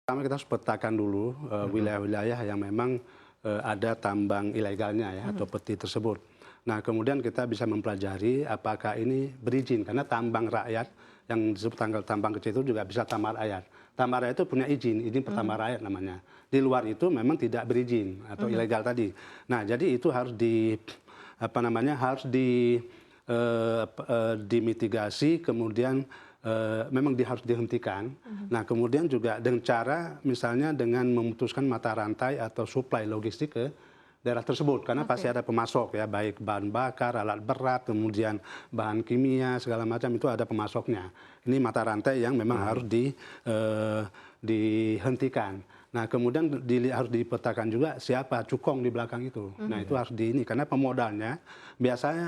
Pertama kita harus petakan dulu wilayah-wilayah yang memang ada tambang ilegalnya ya atau peti tersebut. Nah kemudian kita bisa mempelajari apakah ini berizin karena tambang rakyat yang disebut tambang kecil itu juga bisa tambang rakyat. Tambang rakyat itu punya izin pertambang rakyat namanya. Di luar itu memang tidak berizin atau ilegal tadi. Nah jadi itu harus dimitigasi kemudian memang harus dihentikan. Nah kemudian juga dengan cara misalnya dengan memutuskan mata rantai atau suplai logistik ke daerah tersebut karena pasti ada pemasok ya baik bahan bakar, alat berat, kemudian bahan kimia segala macam itu ada pemasoknya. Ini mata rantai yang memang harus dihentikan. Nah kemudian harus dipetakan juga siapa cukong di belakang itu. Nah itu harus karena pemodalnya biasanya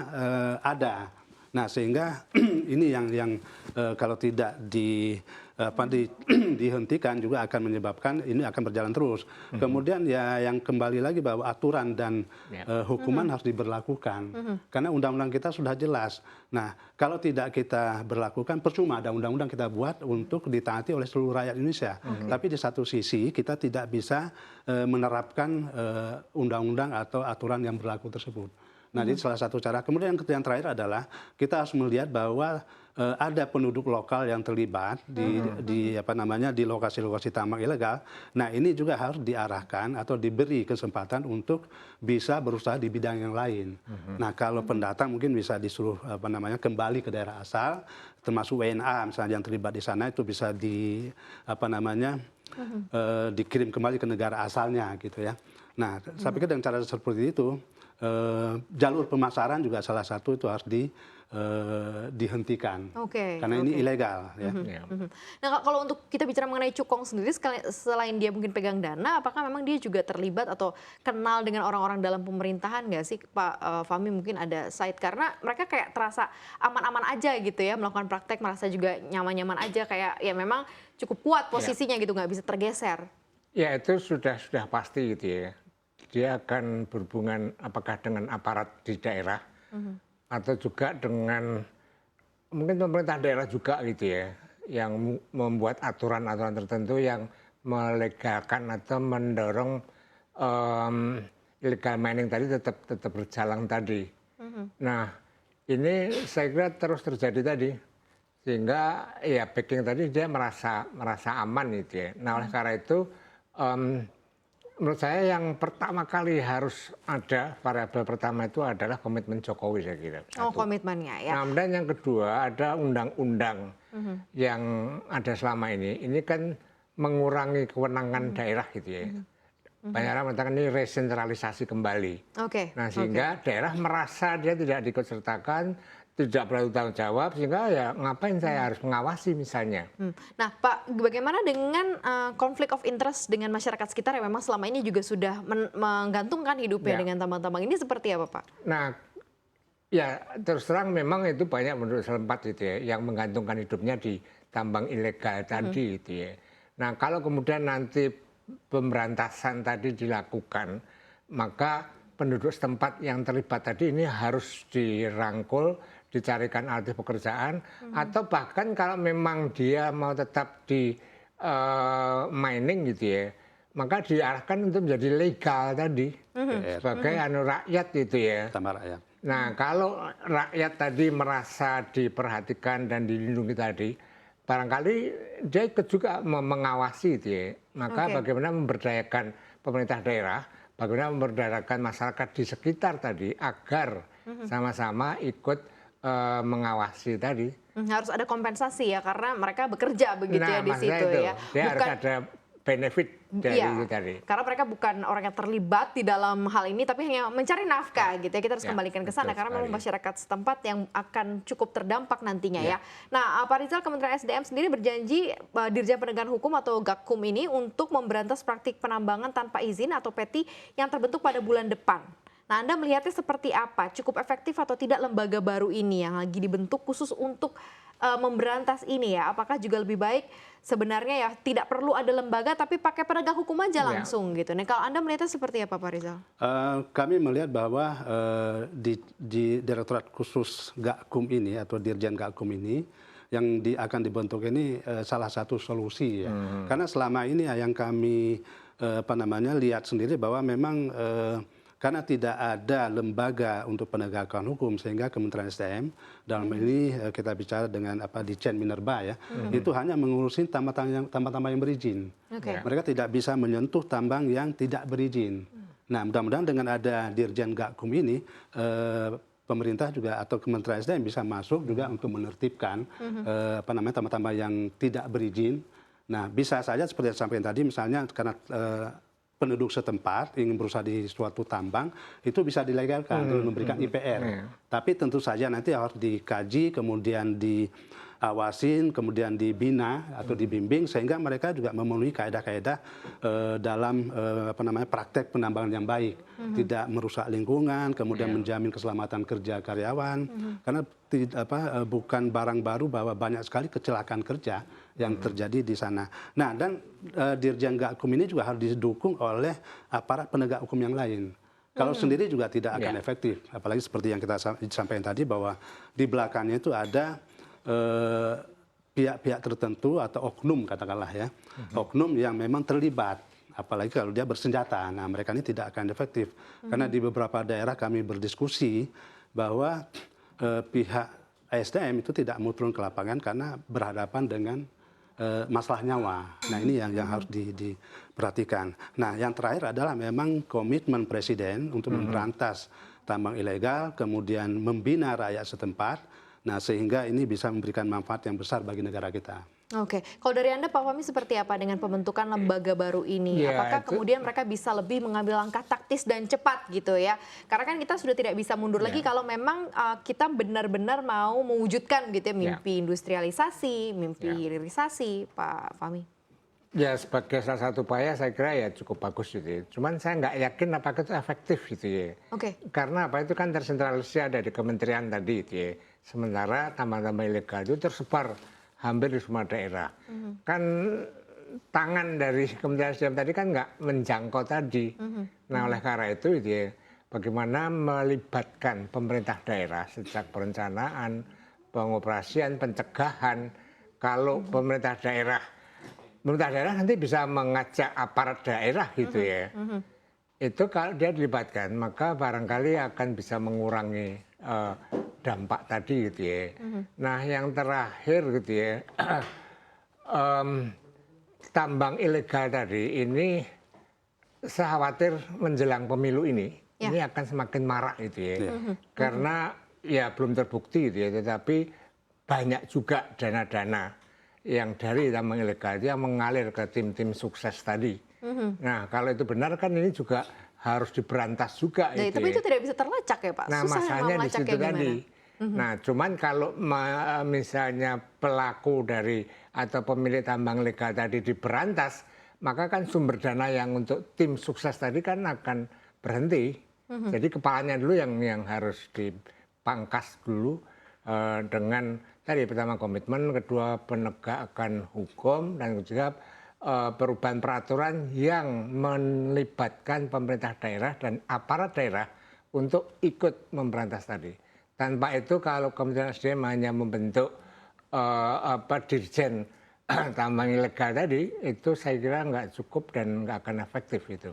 ada. Nah sehingga ini yang kalau tidak dihentikan juga akan menyebabkan ini akan berjalan terus. Kemudian ya yang kembali lagi bahwa aturan dan hukuman harus diberlakukan. Karena undang-undang kita sudah jelas. Nah kalau tidak kita berlakukan percuma ada undang-undang kita buat untuk ditaati oleh seluruh rakyat Indonesia. Tapi di satu sisi kita tidak bisa menerapkan undang-undang atau aturan yang berlaku tersebut. Nah, ini salah satu cara. Kemudian yang terakhir adalah kita harus melihat bahwa ada penduduk lokal yang terlibat di lokasi-lokasi tambang ilegal. Nah, ini juga harus diarahkan atau diberi kesempatan untuk bisa berusaha di bidang yang lain. Nah, kalau pendatang mungkin bisa disuruh kembali ke daerah asal, termasuk WNA misalnya yang terlibat di sana itu bisa dikirim kembali ke negara asalnya gitu ya. Nah, saya pikir dengan cara seperti itu jalur pemasaran juga salah satu itu harus dihentikan karena ini ilegal ya. Nah kalau untuk kita bicara mengenai cukong sendiri selain dia mungkin pegang dana, apakah memang dia juga terlibat atau kenal dengan orang-orang dalam pemerintahan nggak sih Pak Fahmi? Mungkin ada site karena mereka kayak terasa aman-aman aja gitu ya melakukan praktek, merasa juga nyaman-nyaman aja kayak ya memang cukup kuat posisinya gitu nggak bisa tergeser. Ya itu sudah pasti gitu ya. Dia akan berhubungan apakah dengan aparat di daerah atau juga dengan mungkin pemerintah daerah juga gitu ya yang membuat aturan-aturan tertentu yang melegalkan atau mendorong illegal mining tadi tetap berjalan tadi. Nah ini saya kira terus terjadi tadi sehingga ya backing tadi dia merasa aman gitu ya. Nah oleh karena itu menurut saya yang pertama kali harus ada variabel pertama itu adalah komitmen Jokowi saya kira. Oh komitmennya ya. Nah, kemudian yang kedua ada undang-undang yang ada selama ini. Ini kan mengurangi kewenangan daerah gitu ya. Banyak orang mengatakan ini resentralisasi kembali. Nah sehingga daerah merasa dia tidak diikutsertakan, tidak bertanggung jawab sehingga ya ngapain saya harus mengawasi misalnya. Nah Pak, bagaimana dengan konflik of interest dengan masyarakat sekitar yang memang selama ini juga sudah menggantungkan hidupnya dengan tambang-tambang ini seperti apa Pak? Nah ya terus terang memang itu banyak menurut sempat gitu ya yang menggantungkan hidupnya di tambang ilegal tadi gitu ya. Nah kalau kemudian nanti pemberantasan tadi dilakukan maka penduduk setempat yang terlibat tadi ini harus dirangkul, dicarikan alternatif pekerjaan, atau bahkan kalau memang dia mau tetap di mining gitu ya, maka diarahkan untuk menjadi legal tadi sebagai rakyat gitu ya. Tambah rakyat. Nah kalau rakyat tadi merasa diperhatikan dan dilindungi tadi, barangkali dia ikut juga mengawasi gitu ya. Maka bagaimana memberdayakan pemerintah daerah, bagaimana memberdayakan masyarakat di sekitar tadi agar sama-sama ikut mengawasi tadi. Harus ada kompensasi ya karena mereka bekerja begitu ya di situ ya. Dia harus ada benefit dari itu tadi. Karena mereka bukan orang yang terlibat di dalam hal ini tapi hanya mencari nafkah gitu ya. Kita harus kembalikan ke sana karena memang masyarakat setempat yang akan cukup terdampak nantinya ya. Nah Pak Rizal, Kementerian SDM sendiri berjanji Dirjen Penegakan Hukum atau Gakum ini untuk memberantas praktik penambangan tanpa izin atau PETI yang terbentuk pada bulan depan. Nah Anda melihatnya seperti apa? Cukup efektif atau tidak lembaga baru ini yang lagi dibentuk khusus untuk memberantas ini ya? Apakah juga lebih baik sebenarnya ya tidak perlu ada lembaga tapi pakai penegak hukum aja langsung gitu. Nah kalau Anda melihatnya seperti apa Pak Rizal? Kami melihat bahwa di Direktorat Khusus Gakum ini atau Dirjen Gakum ini akan dibentuk ini salah satu solusi ya. Karena selama ini yang kami lihat sendiri bahwa memang karena tidak ada lembaga untuk penegakan hukum sehingga Kementerian SDM dalam ini kita bicara dengan Ditjen Minerba ya, itu hanya mengurusin tambang-tambang yang berizin. Mereka tidak bisa menyentuh tambang yang tidak berizin. Nah, mudah-mudahan dengan ada Dirjen Gakum ini pemerintah juga atau Kementerian SDM bisa masuk juga untuk menertibkan tambang-tambang yang tidak berizin. Nah, bisa saja seperti yang sampaikan tadi, misalnya karena penduduk setempat ingin berusaha di suatu tambang, itu bisa dilegalkan dengan memberikan IPR. Tapi tentu saja nanti harus dikaji, kemudian diawasin, kemudian dibina atau dibimbing sehingga mereka juga memenuhi kaedah-kaedah dalam praktek penambangan yang baik, tidak merusak lingkungan, kemudian menjamin keselamatan kerja karyawan. Karena bukan barang baru bahwa banyak sekali kecelakaan kerja yang terjadi di sana. Nah, dan Dirjen Gakum ini juga harus didukung oleh aparat penegak hukum yang lain. Kalau sendiri juga tidak akan efektif. Apalagi seperti yang kita sampaikan tadi bahwa di belakangnya itu ada pihak-pihak tertentu atau oknum katakanlah ya. Oknum yang memang terlibat. Apalagi kalau dia bersenjata. Nah, mereka ini tidak akan efektif. Karena di beberapa daerah kami berdiskusi bahwa pihak SDM itu tidak mau turun ke lapangan karena berhadapan dengan masalah nyawa. Nah, ini yang harus diperhatikan. Nah, yang terakhir adalah memang komitmen Presiden untuk memberantas tambang ilegal, kemudian membina rakyat setempat, nah sehingga ini bisa memberikan manfaat yang besar bagi negara kita. Oke, kalau dari Anda Pak Fahmi seperti apa dengan pembentukan lembaga baru ini? Apakah kemudian mereka bisa lebih mengambil langkah taktis dan cepat gitu ya? Karena kan kita sudah tidak bisa mundur lagi kalau memang kita benar-benar mau mewujudkan gitu ya mimpi industrialisasi, mimpi hilirisasi, Pak Fahmi. Ya sebagai salah satu upaya saya kira ya cukup bagus gitu ya. Cuman saya nggak yakin apakah itu efektif gitu ya. Karena itu kan tersentralisasi ada di kementerian tadi gitu ya. Sementara tambang-tambang ilegal itu tersebar hampir di semua daerah. Kan tangan dari Kementerian SDM tadi kan nggak menjangkau tadi. Nah oleh karena itu ya, bagaimana melibatkan pemerintah daerah sejak perencanaan, pengoperasian, pencegahan. Kalau pemerintah daerah nanti bisa mengajak aparat daerah gitu ya. Itu kalau dia dilibatkan maka barangkali akan bisa mengurangi dampak tadi gitu ya. Nah yang terakhir gitu ya, tambang ilegal tadi ini saya khawatir menjelang pemilu ini akan semakin marak gitu ya. Karena ya belum terbukti gitu ya, tetapi banyak juga dana-dana yang dari tambang ilegal itu yang mengalir ke tim-tim sukses tadi. Nah kalau itu benar kan ini juga harus diberantas juga. Tapi itu tidak bisa terlacak ya Pak? Nah masanya di situ tadi. Nah cuman kalau misalnya pelaku dari atau pemilik tambang legal tadi diberantas, maka kan sumber dana yang untuk tim sukses tadi kan akan berhenti. Jadi kepalanya dulu yang harus dipangkas dulu dengan tadi pertama komitmen, kedua penegakan hukum, dan juga perubahan peraturan yang melibatkan pemerintah daerah dan aparat daerah untuk ikut memberantas tadi. Tanpa itu kalau Kementerian SDM hanya membentuk dirjen tambang ilegal tadi, itu saya kira nggak cukup dan nggak akan efektif itu.